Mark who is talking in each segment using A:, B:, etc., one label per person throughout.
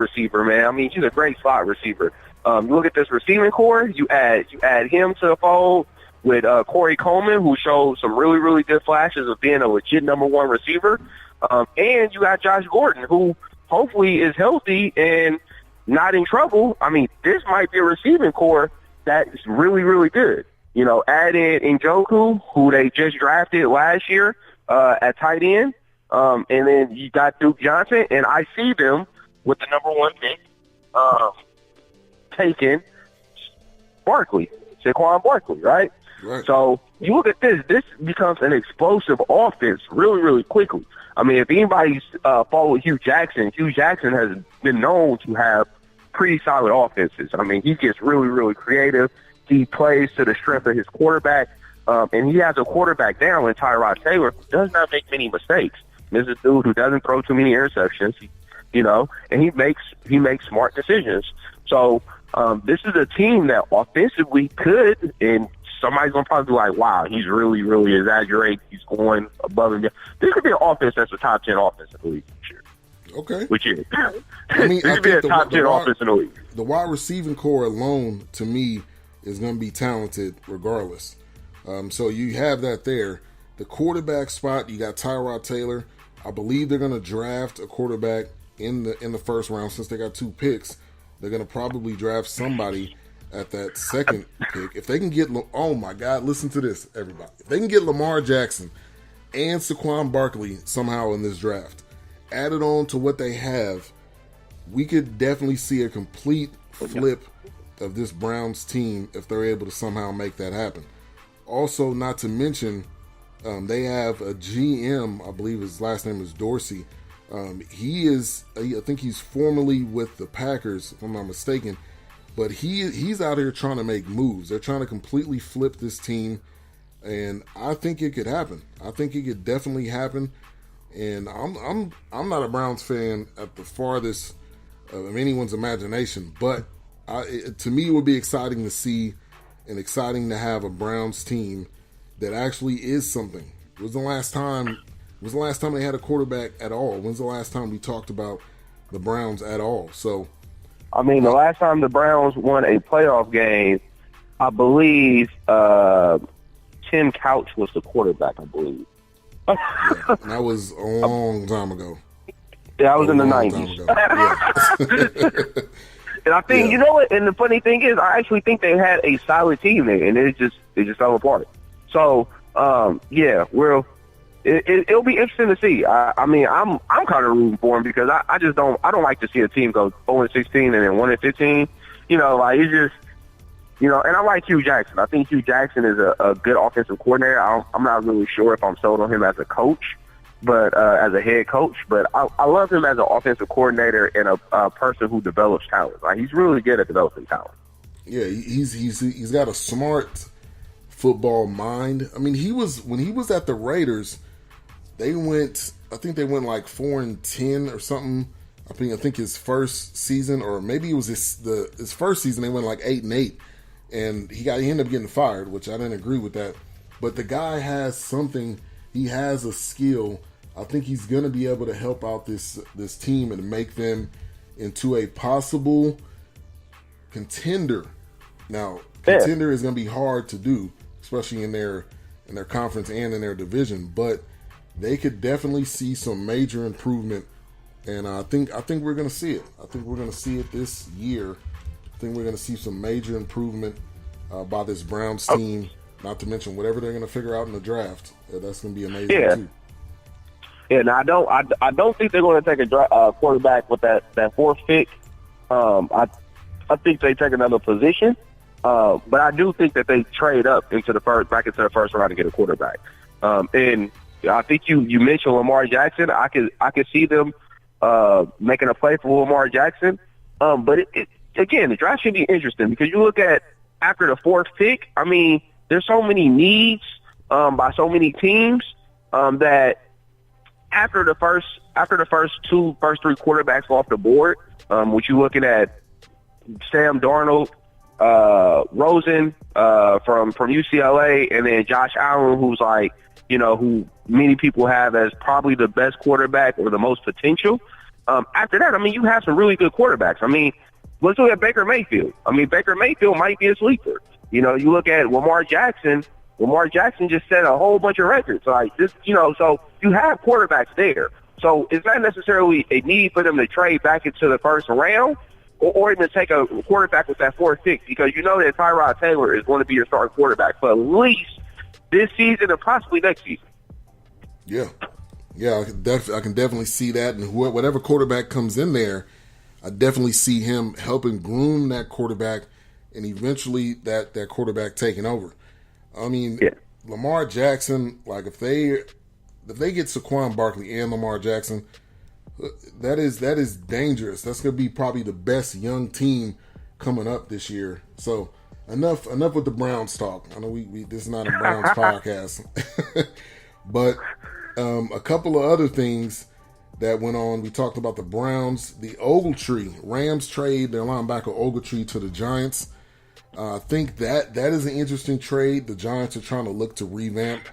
A: receiver, man. I mean, he's a great slot receiver. You look at this receiving core, you add him to the fold with Corey Coleman, who showed some really, really good flashes of being a legit number one receiver. And you got Josh Gordon, who hopefully is healthy and not in trouble. I mean, this might be a receiving core that is really, really good. You know, add in Njoku, who they just drafted last year at tight end. And then you got Duke Johnson, and I see them with the number one pick taking Saquon Barkley, right?
B: Right.
A: So you look at this becomes an explosive offense really, really quickly. I mean, if anybody's followed Hugh Jackson has been known to have pretty solid offenses. I mean, he gets really, really creative. He plays to the strength of his quarterback, and he has a quarterback down in Tyrod Taylor who does not make many mistakes. This is a dude who doesn't throw too many interceptions, and he makes smart decisions. So this is a team that offensively could, and somebody's going to probably be like, wow, he's really, really exaggerating. He's going above and beyond. This could be an offense that's a top 10 offense in the league this year.
B: Okay.
A: Which is.
B: I mean,
A: this could be a top 10 offense in the league.
B: The wide receiving core alone, to me, is going to be talented regardless. So you have that there. The quarterback spot, you got Tyrod Taylor. I believe they're going to draft a quarterback in the first round. Since they got 2 picks, they're going to probably draft somebody at that second pick. If they can get, oh my God, listen to this, everybody. If they can get Lamar Jackson and Saquon Barkley somehow in this draft, added on to what they have, we could definitely see a complete flip of this Browns team if they're able to somehow make that happen. Also, not to mention, they have a GM, I believe his last name is Dorsey. I think he's formerly with the Packers, if I'm not mistaken. But he's out here trying to make moves. They're trying to completely flip this team, and I think it could happen. I think it could definitely happen. And I'm not a Browns fan at the farthest of anyone's imagination, but to me it would be exciting to see and exciting to have a Browns team that actually is something. When was the last time they had a quarterback at all? When's the last time we talked about the Browns at all? So.
A: I mean, the last time the Browns won a playoff game, I believe Tim Couch was the quarterback, I believe.
B: Yeah, that was a long time ago.
A: Yeah, I was in the 90s.
B: Yeah.
A: And I think, you know what, and the funny thing is, I actually think they had a solid team there, and it just fell apart. So, it'll be interesting to see. I mean, I'm kind of rooting for him because I don't like to see a team go 0-16 and then 1-15. You know, like it's just, and I like Hugh Jackson. I think Hugh Jackson is a good offensive coordinator. I'm not really sure if I'm sold on him as a coach, but as a head coach. But I love him as an offensive coordinator and a person who develops talent. Like he's really good at developing talent.
B: Yeah, he's got a smart football mind. I mean, when he was at the Raiders. I think they went like 4-10 or something. I think his first season, or maybe it was his first season, they went like 8-8, and he ended up getting fired, which I didn't agree with that. But the guy has something. He has a skill. I think he's going to be able to help out this team and make them into a possible contender. Now, contender is going to be hard to do, especially in their conference and in their division, but they could definitely see some major improvement, and I think we're going to see it. I think we're going to see it this year. I think we're going to see some major improvement by this Browns team, not to mention whatever they're going to figure out in the draft. That's going to be amazing too.
A: Yeah, now I don't think they're going to take a quarterback with that fourth pick. I think they take another position, but I do think that they trade up back into the first round to get a quarterback. And I think you mentioned Lamar Jackson. I could see them making a play for Lamar Jackson. But again, the draft should be interesting because you look at after the fourth pick. I mean, there's so many needs by so many teams that after the first three quarterbacks off the board, which you're looking at Sam Darnold, Rosen from UCLA, and then Josh Allen, who's like, who many people have as probably the best quarterback or the most potential. After that, I mean, you have some really good quarterbacks. I mean, let's look at Baker Mayfield. I mean, Baker Mayfield might be a sleeper. You know, you look at Lamar Jackson. Lamar Jackson just set a whole bunch of records. Like this, you know, so you have quarterbacks there. So it's not necessarily a need for them to trade back into the first round or even take a quarterback with that fourth pick, because you know that Tyrod Taylor is going to be your starting quarterback for at least this season and possibly next season.
B: Yeah. Yeah, I can definitely see that. And whatever quarterback comes in there, I definitely see him helping groom that quarterback and eventually that quarterback taking over. I mean, yeah. Lamar Jackson, like if they get Saquon Barkley and Lamar Jackson, that is dangerous. That's going to be probably the best young team coming up this year. So enough with the Browns talk. I know we this is not a Browns podcast, but a couple of other things that went on. We talked about the Browns, the Ogletree Rams trade their linebacker Ogletree to the Giants. I think that is an interesting trade. The Giants are trying to look to revamp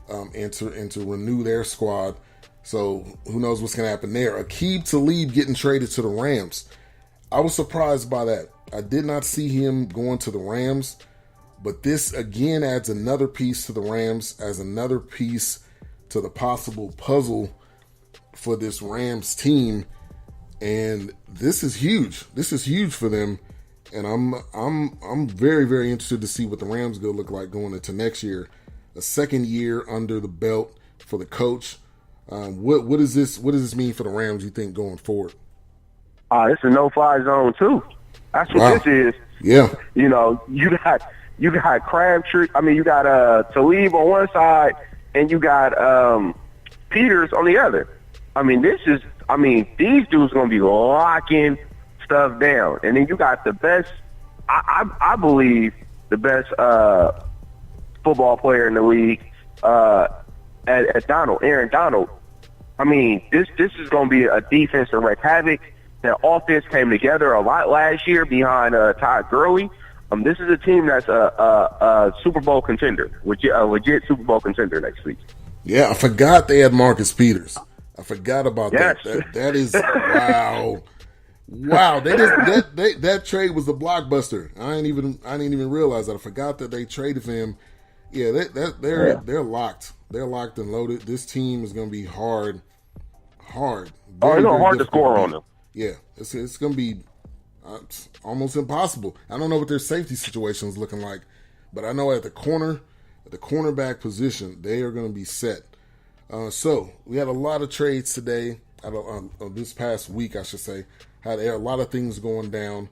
B: and to renew their squad. So who knows what's going to happen there. Aqib Talib getting traded to the Rams. I was surprised by that. I did not see him going to the Rams, but this again adds another piece to the Rams, as another piece to the possible puzzle for this Rams team. And this is huge. This is huge for them. And I'm very, very interested to see what the Rams go look like going into next year. A second year under the belt for the coach. What does this mean for the Rams, you think, going forward?
A: It's a no-fly zone too. That's what this is.
B: Yeah.
A: You know, you got Crabtree. I mean, you got Talib on one side, and you got Peters on the other. I mean, these dudes gonna be locking stuff down, and then you got the best. I believe the best football player in the league, at Aaron Donald. I mean, this is going to be a defense to wreak havoc. Their offense came together a lot last year behind Todd Gurley. This is a team that's a Super Bowl contender, a legit Super Bowl contender next week.
B: Yeah, I forgot they had Marcus Peters. I forgot about that. That is wow. Wow, that trade was a blockbuster. I didn't even realize that. I forgot that they traded for him. Yeah, they're locked. They're locked and loaded. This team is going to be hard. Very,
A: it's hard to score on them.
B: Yeah, it's going to be almost impossible. I don't know what their safety situation is looking like, but I know at the cornerback position, they are going to be set. So we had a lot of trades today. This past week, I should say. There are a lot of things going down.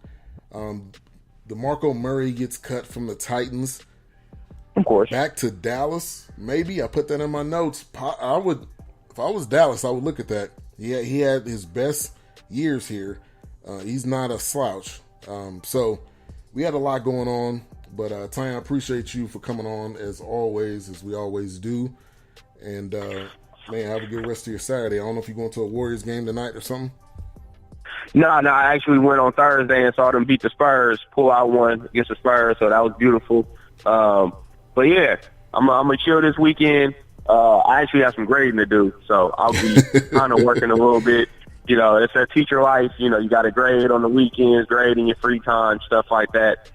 B: DeMarco Murray gets cut from the Titans.
A: Of course.
B: Back to Dallas, maybe. I put that in my notes. If I was Dallas, I would look at that. Yeah, he had his best years here. He's not a slouch. So we had a lot going on. But Tyjun, I appreciate you for coming on as always, as we always do. And man, have a good rest of your Saturday. I don't know if you're going to a Warriors game tonight or something.
A: No, I actually went on Thursday and saw them beat the Spurs, pull out one against the Spurs, so that was beautiful. But yeah, I'm gonna chill this weekend. I actually have some grading to do, so I'll be kind of working a little bit. You know, it's that teacher life. You know, you got to grade on the weekends, grade in your free time, stuff like that.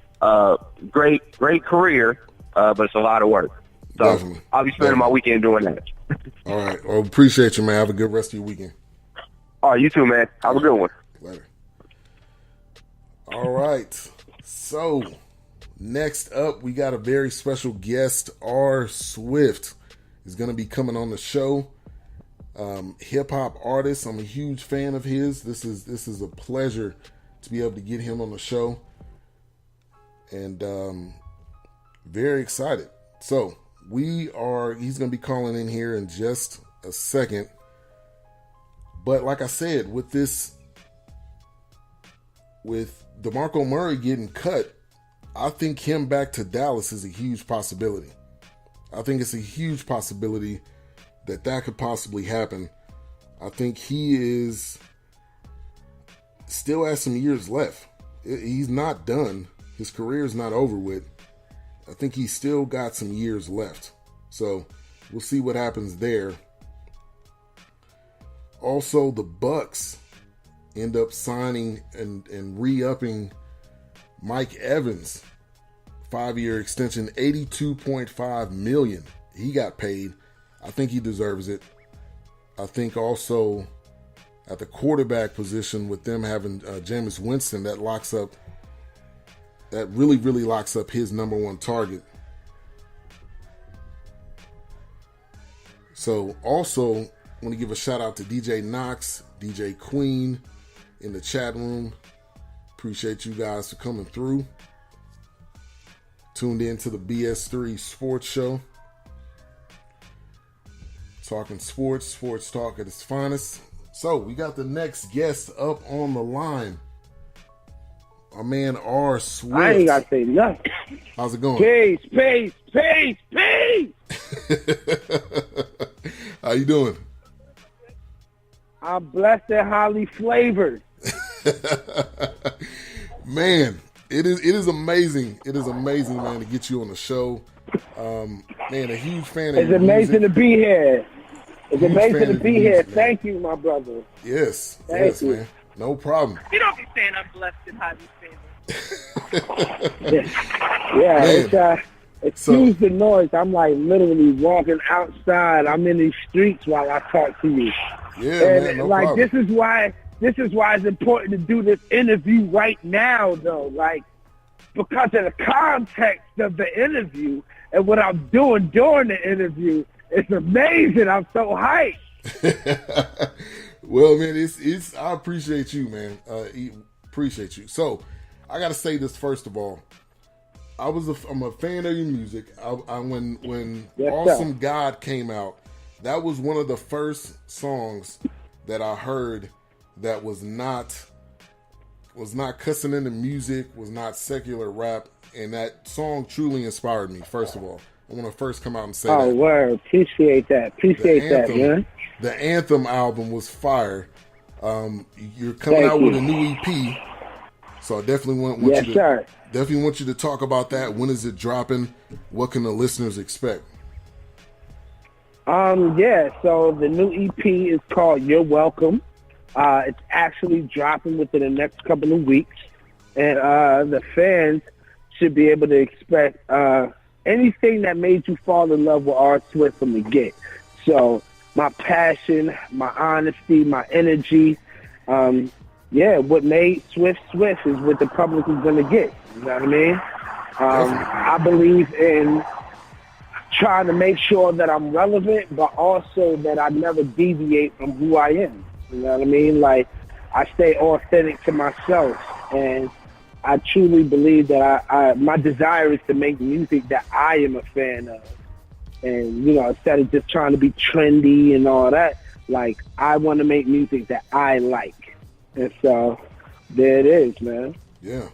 A: Great career, but it's a lot of work. So definitely. I'll be spending my weekend doing that.
B: All right. Well, appreciate you, man. Have a good rest of your weekend.
A: All right, you too, man. Have a good one.
B: Later. All right. So next up, we got a very special guest. R. Swift is going to be coming on the show. Hip hop artist. I'm a huge fan of his. This is a pleasure to be able to get him on the show, and very excited. So he's going to be calling in here in just a second. But like I said, with DeMarco Murray getting cut, I think him back to Dallas is a huge possibility. I think it's a huge possibility that could possibly happen. I think he still has some years left. He's not done. His career is not over with. I think he's still got some years left. So we'll see what happens there. Also, the Bucks end up signing and re-upping Mike Evans, 5-year extension, $82.5 million. He got paid. I think he deserves it. I think also at the quarterback position with them having Jameis Winston, that really, really locks up his number one target. So also want to give a shout out to DJ Knox, DJ Queen in the chat room. Appreciate you guys for coming through. Tuned in to the BS3 sports show. Talking sports talk at its finest. So we got the next guest up on the line. Our man R. Swift.
C: I ain't got to say nothing.
B: How's it going?
C: Peace.
B: How you doing?
C: I'm blessed and highly flavored.
B: Man, it is amazing. It is amazing, man, to get you on the show. Man, a huge fan of
C: It's
B: your
C: amazing
B: music.
C: to be here. It's
B: Huge
C: amazing
B: fan
C: to
B: of
C: be
B: your
C: here.
B: music, man.
C: Thank you, my brother.
B: Yes,
C: Thank you.
B: man. No problem.
D: You don't be saying I'm blessed and highly favored.
C: Yeah, excuse the noise. I'm like literally walking outside. I'm in these streets while I talk to you.
B: Yeah,
C: And
B: man, no
C: like
B: problem.
C: this is why it's important to do this interview right now, though. Like, because of the context of the interview and what I'm doing during the interview, it's amazing. I'm so hyped.
B: Well, man, it's. I appreciate you, man. Appreciate you. So, I gotta say this first of all. I'm a fan of your music. When
C: Yes,
B: Awesome
C: sir.
B: God came out, that was one of the first songs that I heard that was not cussing in the music, was not secular rap, and that song truly inspired me. First of all, I want to first come out and say
C: Oh,
B: that.
C: word. Appreciate that, man.
B: The Anthem album was fire. You're coming
C: Thank
B: out
C: you.
B: with a new EP, so I definitely want
C: Yes,
B: you to
C: sir.
B: definitely want you to talk about that. When is it dropping? What can the listeners expect?
C: Yeah, so the new EP is called You're Welcome. It's actually dropping within the next couple of weeks. And the fans should be able to expect anything that made you fall in love with R. Swift from the get. So my passion, my honesty, my energy, what made Swift Swift is what the public is going to get. You know what I mean? I believe in trying to make sure that I'm relevant, but also that I never deviate from who I am. You know what I mean? Like, I stay authentic to myself, and I truly believe that my desire is to make music that I am a fan of. And, you know, instead of just trying to be trendy and all that, like, I want to make music that I like. And so, there it is, man.
B: Yeah,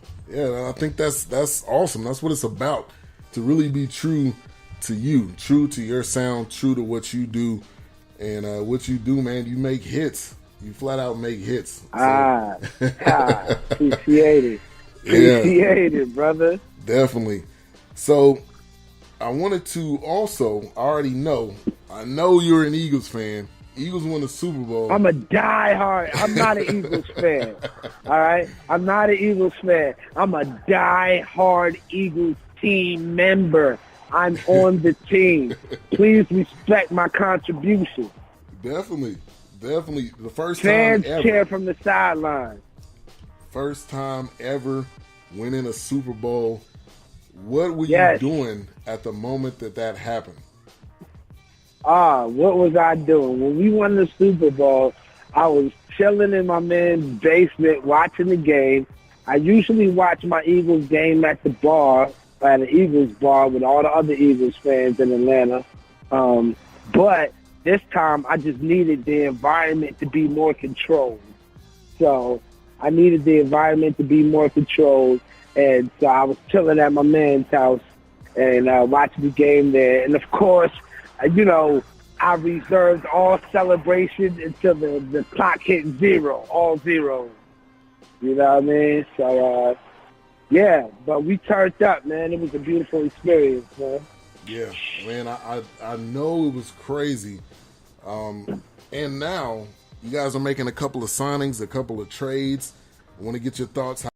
B: I think that's awesome. That's what it's about, to really be true to you, true to your sound, true to what you do. And what you do, man, you make hits. You flat out make hits. So.
C: Appreciate it. Appreciate it, brother.
B: Definitely. So I wanted to also, I know you're an Eagles fan. Eagles won the Super Bowl.
C: I'm a diehard. I'm not an Eagles fan. All right? I'm not an Eagles fan. I'm a diehard Eagles team member. I'm on the team. Please respect my contribution.
B: Definitely. The first
C: Fans
B: time ever.
C: cheer from the sideline.
B: First time ever winning a Super Bowl. What were
C: Yes.
B: you doing at the moment that happened?
C: What was I doing? When we won the Super Bowl, I was chilling in my man's basement watching the game. I usually watch my Eagles game at the bar, at an Eagles bar with all the other Eagles fans in Atlanta. But this time I just needed the environment to be more controlled. So I needed the environment to be more controlled. And so I was chilling at my man's house and watching the game there. And of course, you know, I reserved all celebration until the clock hit zero, all zeros. You know what I mean? So, yeah, but we turned up, man. It was a beautiful experience, man.
B: Yeah, man, I know it was crazy. And now You guys are making a couple of signings, a couple of trades. I want to get your thoughts.